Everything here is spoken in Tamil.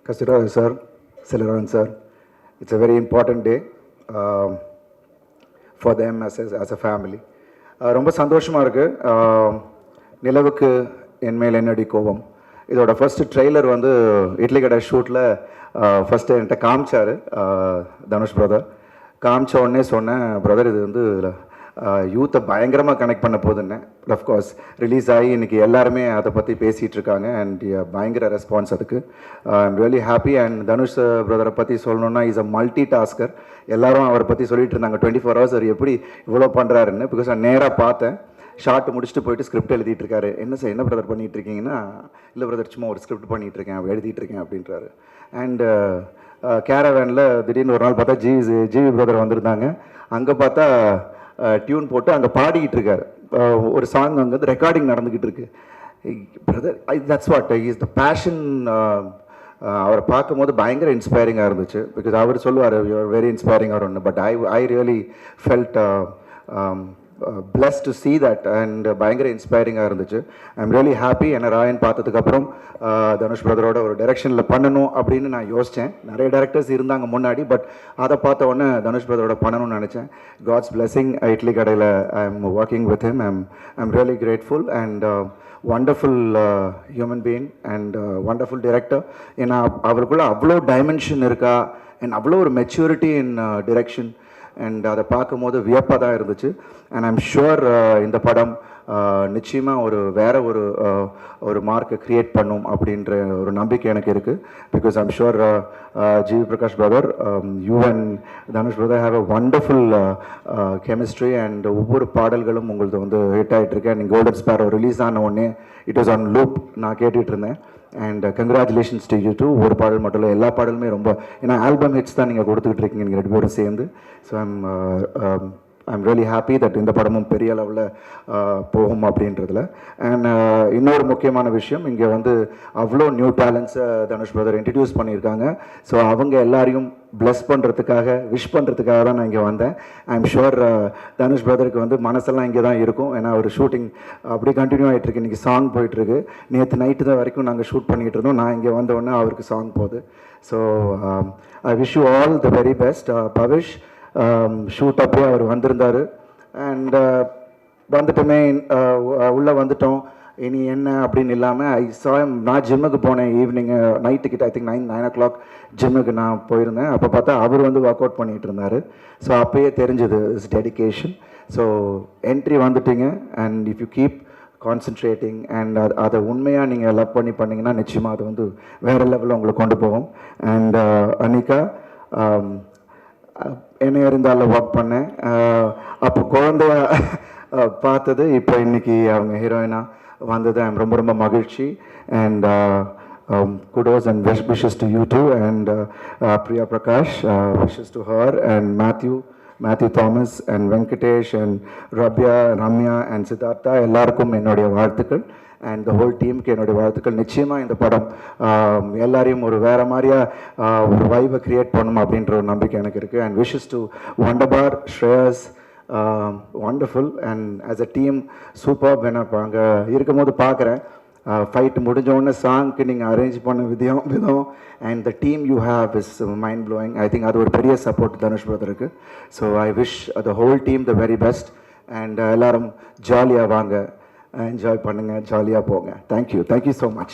Kasturaba sir, Celeron sir, it's a very important day for them as a family. ரொம்ப சந்தோஷமாக இருக்குது. நிலவுக்கு என்மேல் என்னடி கோபம் இதோட ஃபஸ்ட்டு ட்ரெய்லர் வந்து இட்லி கடை ஷூட்டில் ஃபஸ்ட்டு என்கிட்ட காமிச்சார் தனுஷ் பிரதர். காமிச்ச உடனே சொன்னேன், பிரதர் இது வந்து யூத்தை பயங்கரமாக கனெக்ட் பண்ண போகுதுன்னு. அஃப்கோர்ஸ் ரிலீஸ் ஆகி இன்றைக்கி எல்லாருமே அதை பற்றி பேசிகிட்டு இருக்காங்க அண்ட் பயங்கர ரெஸ்பான்ஸ் அதுக்கு. I'm really happy. And Dhanush பிரதரை பற்றி சொல்லணுன்னா இஸ் அ மல்டி டாஸ்கர். எல்லோரும் அவரை பற்றி சொல்லிட்டு இருந்தாங்க 24 hours அவர் எப்படி இவ்வளோ பண்ணுறாருன்னு. பிகாஸ் நான் நேராக பார்த்தேன், ஷார்ட் முடிச்சுட்டு போயிட்டு ஸ்கிரிப்ட் எழுதிட்டு இருக்காரு. என்ன சார் என்ன பிரதர் பண்ணிகிட்டு இருக்கீங்கன்னா, இல்லை பிரதர் சும்மா ஒரு ஸ்கிரிப்ட் பண்ணிகிட்டு இருக்கேன், எழுதிட்டு இருக்கேன் அப்படின்றாரு. அண்டு கேரவேனில் திடீர்னு ஒரு நாள் பார்த்தா ஜிவி பிரதர் வந்திருந்தாங்க. அங்கே பார்த்தா டியூன் போட்டு அங்கே பாடிக்கிட்டு இருக்காரு. ஒரு சாங் அங்கே வந்து ரெக்கார்டிங் நடந்துக்கிட்டு இருக்கு. Brother that's what is the passion. அவரை பார்க்கும்போது பயங்கர இன்ஸ்பைரிங்காக இருந்துச்சு. பிகாஸ் அவர் சொல்லுவார் யூஆர் வெரி இன்ஸ்பைரிங் அவர் ஒன்று. But I really felt blessed to see that and பயங்கர இன்ஸ்பைரிங்காக இருந்துச்சு. I'm really happy. என்ன ராயன் பார்த்ததுக்கப்புறம் தனுஷ் பிரதரோட ஒரு டைரெக்ஷனில் பண்ணணும் அப்படின்னு நான் யோசித்தேன். நிறைய டேரக்டர்ஸ் இருந்தாங்க முன்னாடி, பட் அதை பார்த்த உடனே தனுஷ் பிரதரோட பண்ணணும்னு நினச்சேன். God's blessing. இட்லி கடையில் I am working with him. I'm really grateful and wonderful human being and wonderful director. ஏன்னா அவருக்குள்ள அவ்வளோ டைமென்ஷன் இருக்கா அண்ட் அவ்வளோ ஒரு மெச்சூரிட்டி இன் டிரெக்ஷன் அண்ட் அதை பார்க்கும்போது வியப்பாக தான் இருந்துச்சு. அண்ட் ஐம் ஷுர் இந்த படம் நிச்சயமாக வேற ஒரு மார்க்கை க்ரியேட் பண்ணும் அப்படின்ற ஒரு நம்பிக்கை எனக்கு இருக்குது. Because I'm sure GV Prakash brother, you and Dhanush brother have a wonderful chemistry and ஒவ்வொரு பாடல்களும் உங்களது வந்து ஹிட் ஆகிட்டு இருக்கு. அண்ட் கோல்டன் ஸ்பேரோ ரிலீஸ் ஆன உடனே இட் வாஸ் ஆன் லூப் நான் கேட்டுட்டு இருந்தேன். And congratulations to you too. ஒரு பாடல் மட்டும் இல்லை, எல்லா பாடலுமே ரொம்ப, ஏன்னா ஆல்பம் ஹிட்ஸ் தான் நீங்கள் கொடுத்துக்கிட்டு இருக்கீங்க நீங்கள் 2 பேரும் சேர்ந்து. So I'm really happy that இந்த படமும் பெரிய அளவில் போகும் அப்படின்றதுல. அண்ட் இன்னொரு முக்கியமான விஷயம், இங்கே வந்து அவ்வளோ நியூ டேலண்ட்ஸை தனுஷ் பிரதர் இன்ட்ரடியூஸ் பண்ணியிருக்காங்க. ஸோ அவங்க எல்லாரையும் ப்ளஸ் பண்ணுறதுக்காக, விஷ் பண்ணுறதுக்காக தான் நான் இங்கே வந்தேன். ஐம் ஷுர் தனுஷ் பிரதருக்கு வந்து மனசெல்லாம் இங்கே தான் இருக்கும். ஏன்னா ஒரு ஷூட்டிங் அப்படியே கண்டினியூ ஆகிட்டுருக்கு. இன்றைக்கி சாங் போயிட்டுருக்கு. நேற்று நைட்டு தான் வரைக்கும் நாங்கள் ஷூட் பண்ணிகிட்டு இருந்தோம். நான் இங்கே வந்தோடனே அவருக்கு சாங் போகுது. So I wish you all the very best. Pavish shoot அப்போயே அவர் வந்திருந்தார். அண்ட் வந்துட்டுமே உள்ளே வந்துட்டோம், இனி என்ன அப்படின்னு இல்லாமல் ஐ சாயம். நான் ஜிம்முக்கு போனேன் ஈவினிங்கு நைட்டுக்கிட்ட, ஐ திங்க் 9 o'clock ஜிம்முக்கு நான் போயிருந்தேன். அப்போ பார்த்தா அவர் வந்து ஒர்க் அவுட் பண்ணிகிட்டு இருந்தார். ஸோ அப்போயே தெரிஞ்சது இஸ் டெடிக்கேஷன். ஸோ என்ட்ரி வந்துட்டீங்க and if you keep concentrating and அதை உண்மையாக நீங்கள் லவ் பண்ணி பண்ணிங்கன்னா நிச்சயமாக அது வந்து வேறு லெவலில் உங்களை கொண்டு போகும். அண்ட் அனிகா என்ன இருந்தாலும் ஒர்க் பண்ணேன். அப்போ குழந்தைய பார்த்தது, இப்போ இன்றைக்கி அவங்க ஹீரோயினாக வந்தது ஐம் ரொம்ப ரொம்ப மகிழ்ச்சி. And kudos and wishes to you too. And Priya Prakash, wishes to her. And Matthew Thomas and Venkatesh and Ramya and Siddhartha எல்லாருக்கும் என்னுடைய வாழ்த்துக்கள். அண்ட் த ஹோல் டீமுக்கு என்னுடைய வாழ்த்துக்கள். நிச்சயமாக இந்த படம் எல்லாரையும் ஒரு வேறு மாதிரியாக ஒரு வைவை க்ரியேட் பண்ணணும் அப்படின்ற ஒரு நம்பிக்கை எனக்கு இருக்குது. And wishes to Wunderbar, Shreyas, wonderful and as a team super. நான் அங்கே இருக்கும்போது பார்க்குறேன் ஃபைட் முடிஞ்சோடனே சாங்க்கு நீங்கள் அரேஞ்ச் பண்ண விதம் and the team you have is mind blowing. I think அது ஒரு பெரிய சப்போர்ட் தனுஷ் பிரதருக்கு. So I wish the whole team the very best. And எல்லோரும் ஜாலியாக வாங்க, என்ஜாய் பண்ணுங்கள், ஜாலியாக போங்க. Thank you so much.